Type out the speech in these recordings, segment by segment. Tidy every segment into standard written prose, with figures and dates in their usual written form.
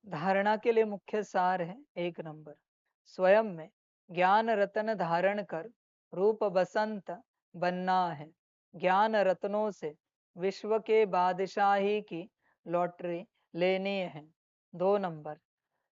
धारणा के लिए मुख्य सार है, 1 नंबर, स्वयं में ज्ञान रतन धारण कर रूप बसंत बनना है। ज्ञान रत्नों से विश्व के बादशाही की लॉटरी लेनी है। 2 नंबर,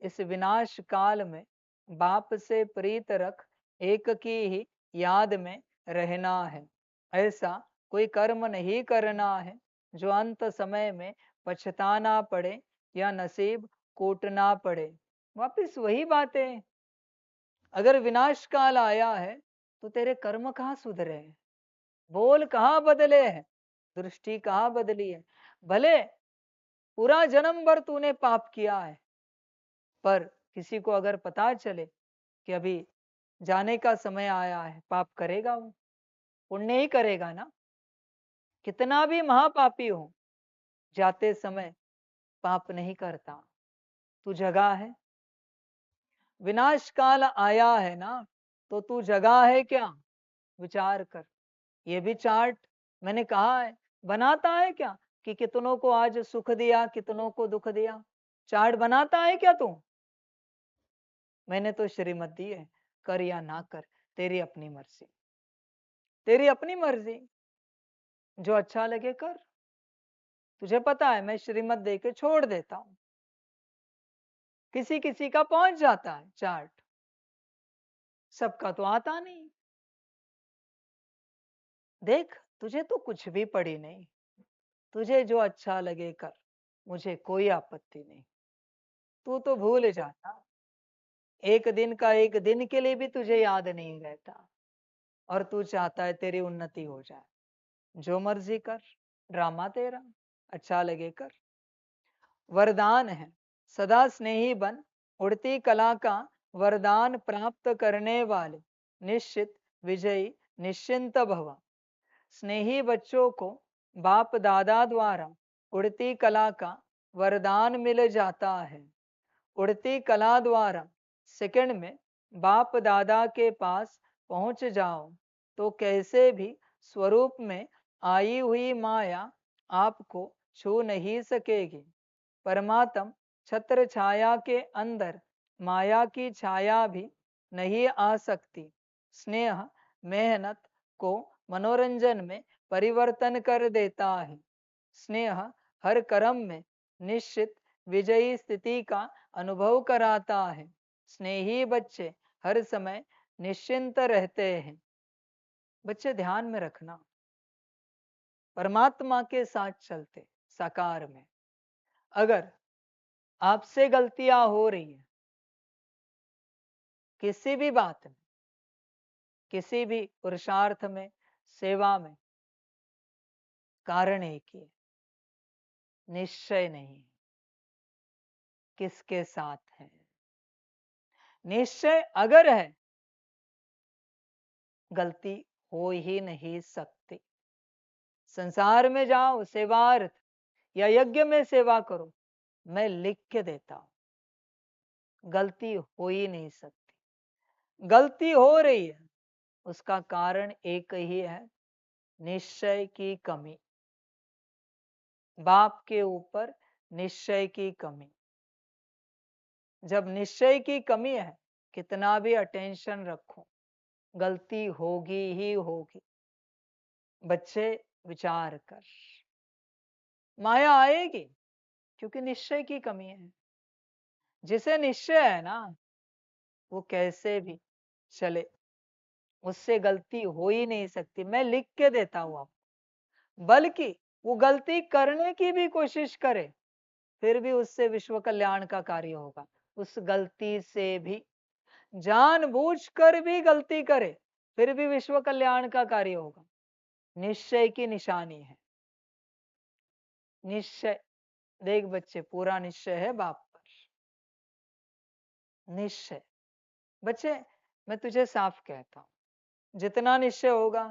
इस विनाश काल में बाप से प्रीत रख एक की ही याद में रहना है। ऐसा कोई कर्म नहीं करना है जो अंत समय में पछताना पड़े या नसीब कूटना पड़े। वापिस वही बातें, अगर विनाश काल आया है तो तेरे कर्म कहाँ सुधरे हैं, बोल कहाँ बदले हैं, दृष्टि कहाँ बदली है। भले पूरा जन्म भर तूने पाप किया है, पर किसी को अगर पता चले कि अभी जाने का समय आया है, पाप करेगा वो, पुण्य ही करेगा ना। कितना भी महापापी हो, जाते समय पाप नहीं करता। तू जगा है, विनाश काल आया है ना, तो तू जगा है क्या, विचार कर। ये भी चार्ट मैंने कहा है, बनाता है क्या कि कितनों को आज सुख दिया, कितनों को दुख दिया। चार्ट बनाता है क्या तू? मैंने तो श्रीमत दी है, कर या ना कर, तेरी अपनी मर्जी, तेरी अपनी मर्जी, जो अच्छा लगे कर। तुझे पता है मैं श्रीमत दे के छोड़ देता हूं, किसी किसी का पहुंच जाता है चार्ट, सबका तो आता नहीं। देख, तुझे तो कुछ भी पड़ी नहीं, तुझे जो अच्छा लगे कर, मुझे कोई आपत्ति नहीं। तू तो भूल जाता, एक दिन का एक दिन के लिए भी तुझे याद नहीं रहता, और तू चाहता है तेरी उन्नति हो जाए। जो मर्जी कर, ड्रामा तेरा, अच्छा लगे कर। वरदान है, सदा स्नेही बन, उड़ती कला का वरदान प्राप्त करने वाले, निश्चित विजयी निश्चिंत भव। स्नेही बच्चों को बाप दादा द्वारा उड़ती कला का वरदान मिल जाता है। उड़ती कला द्वारा सेकंड में बाप दादा के पास पहुंच जाओ तो कैसे भी स्वरूप में आई हुई माया आपको छू नहीं सकेगी। परमात्म छत्र छाया के अंदर माया की छाया भी नहीं आ सकती। स्नेह मेहनत को मनोरंजन में परिवर्तन कर देता है। स्नेह हर कर्म में निश्चित विजयी स्थिति का अनुभव कराता है। स्नेही बच्चे हर समय निश्चिंत रहते हैं। बच्चे ध्यान में रखना, परमात्मा के साथ चलते साकार में, अगर आपसे गलतियां हो रही हैं किसी भी बात में, किसी भी पुरुषार्थ में, सेवा में, कारण एक ही है, निश्चय नहीं किसके साथ है। निश्चय अगर है, गलती हो ही नहीं सकती। संसार में जाओ, सेवार्थ या यज्ञ में सेवा करो, मैं लिख के देता हूं, गलती हो ही नहीं सकती। गलती हो रही है, उसका कारण एक ही है, निश्चय की कमी, बाप के ऊपर निश्चय की कमी। जब निश्चय की कमी है, कितना भी अटेंशन रखो, गलती होगी ही होगी। बच्चे विचार कर, माया आएगी क्योंकि निश्चय की कमी है। जिसे निश्चय है ना, वो कैसे भी चले, उससे गलती हो ही नहीं सकती। मैं लिख के देता हूं आपको, बल्कि वो गलती करने की भी कोशिश करे, फिर भी उससे विश्व कल्याण का कार्य होगा। उस गलती से भी, जानबूझकर भी गलती करे, फिर भी विश्व कल्याण का कार्य होगा। निश्चय की निशानी है, निश्चय। देख बच्चे, पूरा निश्चय है बाप पर, निश्चय। बच्चे, मैं तुझे साफ कहता हूं, जितना निश्चय होगा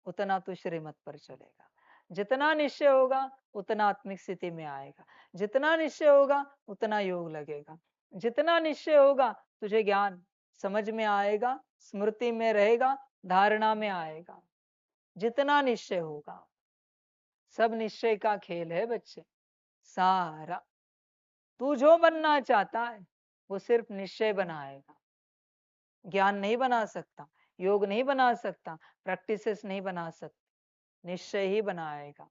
उतना तू श्रीमत पर चलेगा, जितना निश्चय होगा उतना आत्मिक स्थिति में आएगा, जितना निश्चय होगा उतना योग लगेगा, जितना निश्चय होगा तुझे ज्ञान समझ में आएगा, स्मृति में रहेगा, धारणा में आएगा। जितना निश्चय होगा, सब निश्चय का खेल है बच्चे, सारा। तू जो बनना चाहता है वो सिर्फ निश्चय बनाएगा, ज्ञान नहीं बना सकता, योग नहीं बना सकता, प्रैक्टिसेस नहीं बना सकता, निश्चय ही बनाएगा।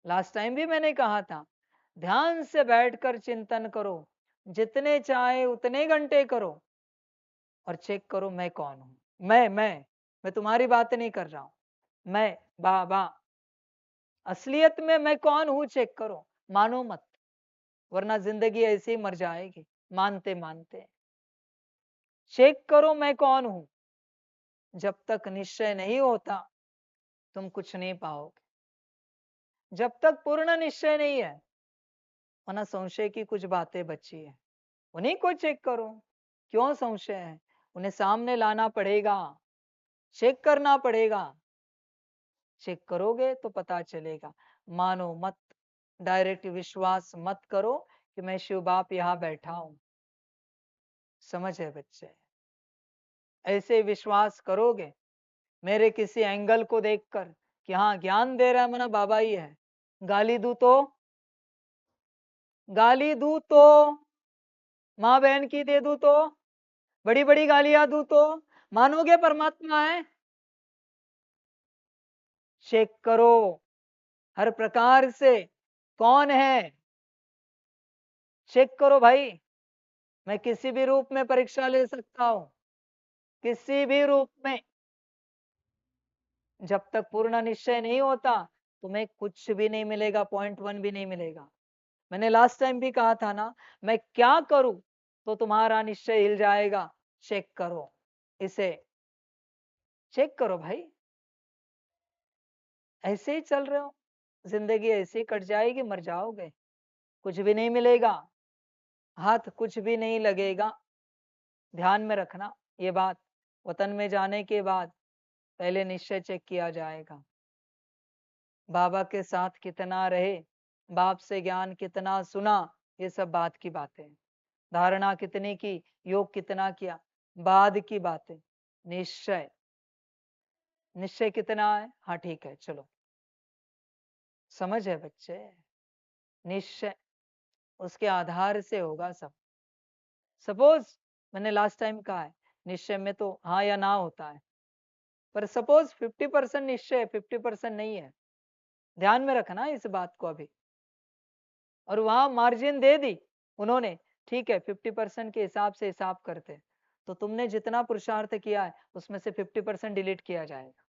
लास्ट टाइम भी मैंने कहा था, ध्यान से बैठकर चिंतन करो, जितने चाहे उतने घंटे करो और चेक करो मैं कौन हूं। मैं तुम्हारी बात नहीं कर रहा हूं। मैं बाबा, असलियत में मैं कौन हूं चेक करो, मानो मत, वरना जिंदगी ऐसे ही मर जाएगी मानते मानते। चेक करो मैं कौन हूं। जब तक निश्चय नहीं होता तुम कुछ नहीं पाओगे। जब तक पूर्ण निश्चय नहीं है, वरना संशय की कुछ बातें बची है, उन्हीं को चेक करो। क्यों संशय है, उन्हें सामने लाना पड़ेगा, चेक करना पड़ेगा। चेक करोगे तो पता चलेगा। मानो मत, डायरेक्ट विश्वास मत करो कि मैं शिव बाप यहां बैठा हूं। समझ है बच्चे? ऐसे विश्वास करोगे मेरे किसी एंगल को देखकर कि हाँ ज्ञान दे रहा है मना बाबा ही है, गाली दू तो, गाली दू तो, माँ बहन की दे दू तो, बड़ी बड़ी गालियां दू तो मानोगे परमात्मा है? चेक करो हर प्रकार से कौन है, चेक करो भाई। मैं किसी भी रूप में परीक्षा ले सकता हूं, किसी भी रूप में। जब तक पूर्ण निश्चय नहीं होता तुम्हें कुछ भी नहीं मिलेगा, पॉइंट वन भी नहीं मिलेगा। मैंने लास्ट टाइम भी कहा था ना, मैं क्या करूं तो तुम्हारा निश्चय हिल जाएगा। चेक करो इसे, चेक करो भाई। ऐसे ही चल रहे हो, जिंदगी ऐसे ही कट जाएगी, मर जाओगे, कुछ भी नहीं मिलेगा, हाथ कुछ भी नहीं लगेगा। ध्यान में रखना ये बात। वतन में जाने के बाद पहले निश्चय चेक किया जाएगा, बाबा के साथ कितना रहे, बाप से ज्ञान कितना सुना, ये सब बात की बातें। धारणा कितनी की, योग कितना किया, बाद की बातें। निश्चय, निश्चय कितना है, हाँ ठीक है चलो, समझ है बच्चे? निश्चय उसके आधार से होगा सब। सपोज मैंने लास्ट टाइम कहा है, निश्चय में तो हाँ या ना होता है, पर सपोज 50% निश्चय 50% नहीं है, ध्यान में रखना इस बात को अभी। और वहां मार्जिन दे दी उन्होंने, ठीक है 50% के हिसाब से हिसाब करते, तो तुमने जितना पुरुषार्थ किया है उसमें से 50% डिलीट किया जाएगा,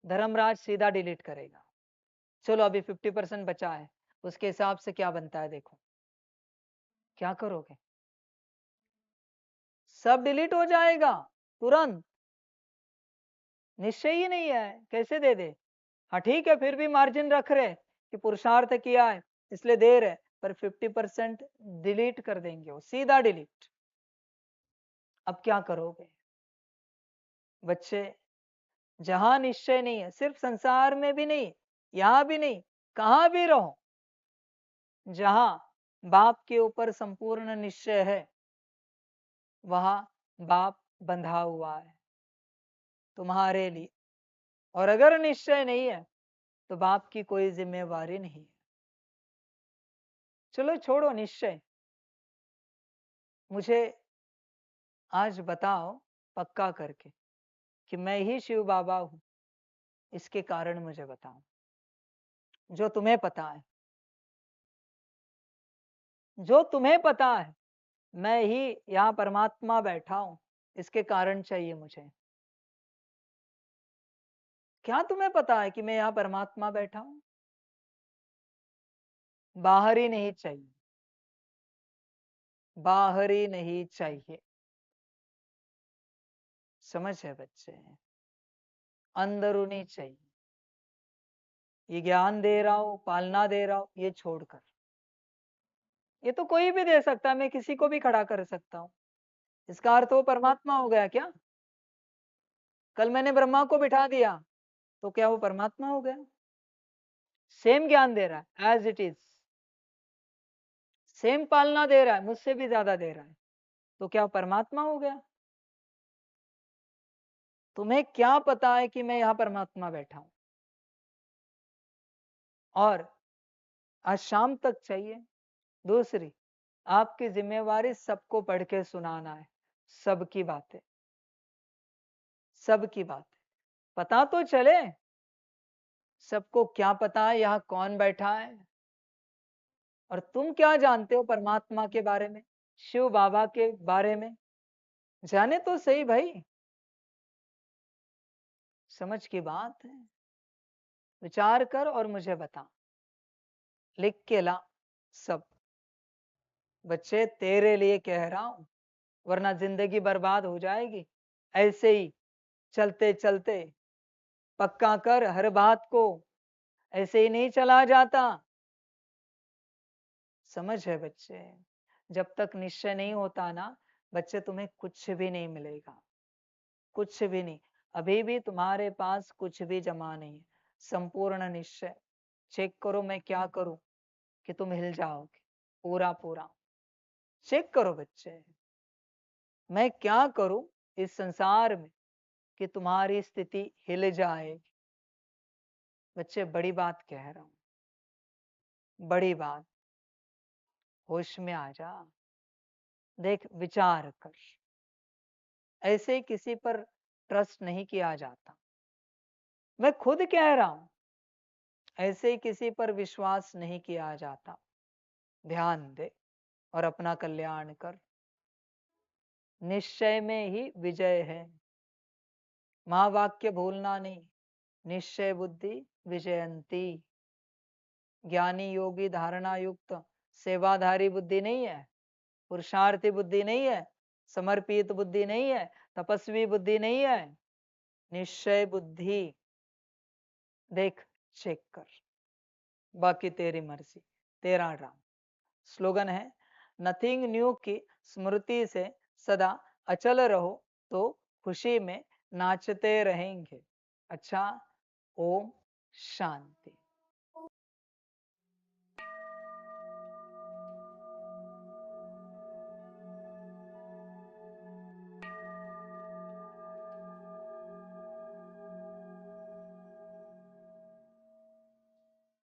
धर्मराज सीधा डिलीट करेगा। चलो अभी 50% बचा है, उसके हिसाब से क्या बनता है देखो, क्या करोगे? सब डिलीट हो जाएगा तुरंत। निश्चय ही नहीं है, कैसे दे दे? हाँ ठीक है, फिर भी मार्जिन रख रहे कि पुरुषार्थ किया है इसलिए दे रहे, पर 50% डिलीट कर देंगे, वो सीधा डिलीट। अब क्या करोगे बच्चे? जहां निश्चय नहीं है, सिर्फ संसार में भी नहीं, यहां भी नहीं, कहां भी रहो, जहां बाप के ऊपर संपूर्ण निश्चय है वहां बाप बंधा हुआ है तुम्हारे लिए। और अगर निश्चय नहीं है तो बाप की कोई जिम्मेवारी नहीं है। चलो छोड़ो निश्चय, मुझे आज बताओ पक्का करके कि मैं ही शिव बाबा हूं, इसके कारण मुझे बताओ, जो तुम्हें पता है, जो तुम्हें पता है मैं ही यहाँ परमात्मा बैठा हूं, इसके कारण चाहिए मुझे। क्या तुम्हें पता है कि मैं यहाँ परमात्मा बैठा हूं? बाहर ही नहीं चाहिए, बाहर ही नहीं चाहिए। समझ है बच्चे? अंदरूनी चाहिए। ये ज्ञान दे रहा हूं, पालना दे रहा हूं, ये छोड़कर। ये तो कोई भी दे सकता है, मैं किसी को भी खड़ा कर सकता हूं, इसका अर्थ वो परमात्मा हो गया क्या? कल मैंने ब्रह्मा को बिठा दिया तो क्या वो परमात्मा हो गया? सेम ज्ञान दे रहा है एज इट इज, सेम पालना दे रहा है, मुझसे भी ज्यादा दे रहा है, तो क्या वो परमात्मा हो गया? तुम्हें क्या पता है कि मैं यहाँ परमात्मा बैठा हूं? और आज शाम तक चाहिए। दूसरी, आपकी जिम्मेवारी सबको पढ़ के सुनाना है। सबकी बातें, सबकी बातें पता तो चले। सबको क्या पता है यहाँ कौन बैठा है, और तुम क्या जानते हो परमात्मा के बारे में, शिव बाबा के बारे में। जाने तो सही भाई। समझ की बात है। विचार कर और मुझे बता। लिख के ला सब। बच्चे तेरे लिए कह रहा हूं, वरना जिंदगी बर्बाद हो जाएगी ऐसे ही चलते चलते। पक्का कर हर बात को, ऐसे ही नहीं चला जाता। समझ है बच्चे। जब तक निश्चय नहीं होता ना बच्चे, तुम्हें कुछ भी नहीं मिलेगा, कुछ भी नहीं। अभी भी तुम्हारे पास कुछ भी जमा नहीं है। संपूर्ण निश्चय। चेक करो मैं क्या करूं कि तुम हिल जाओगे, पूरा पूरा। चेक करो बच्चे, मैं क्या करूं इस संसार में कि तुम्हारी स्थिति हिल जाए। बच्चे बड़ी बात कह रहा हूं, बड़ी बात। होश में आ जा। देख विचार कर। ऐसे किसी पर ट्रस्ट नहीं किया जाता। मैं खुद कह रहा हूं, ऐसे किसी पर विश्वास नहीं किया जाता। ध्यान दे और अपना कल्याण कर। निश्चय में ही विजय है। महावाक्य भूलना नहीं। निश्चय बुद्धि विजयंती। ज्ञानी योगी धारणा युक्त सेवाधारी बुद्धि नहीं है, पुरुषार्थी बुद्धि नहीं है, समर्पित बुद्धि नहीं है, तपस्वी बुद्धि नहीं है। निश्चय बुद्धि। देख, चेक कर। बाकी तेरी मर्जी, तेरा ड्रामा। स्लोगन है, नथिंग न्यू की स्मृति से सदा अचल रहो तो खुशी में नाचते रहेंगे। अच्छा, ओम शांति।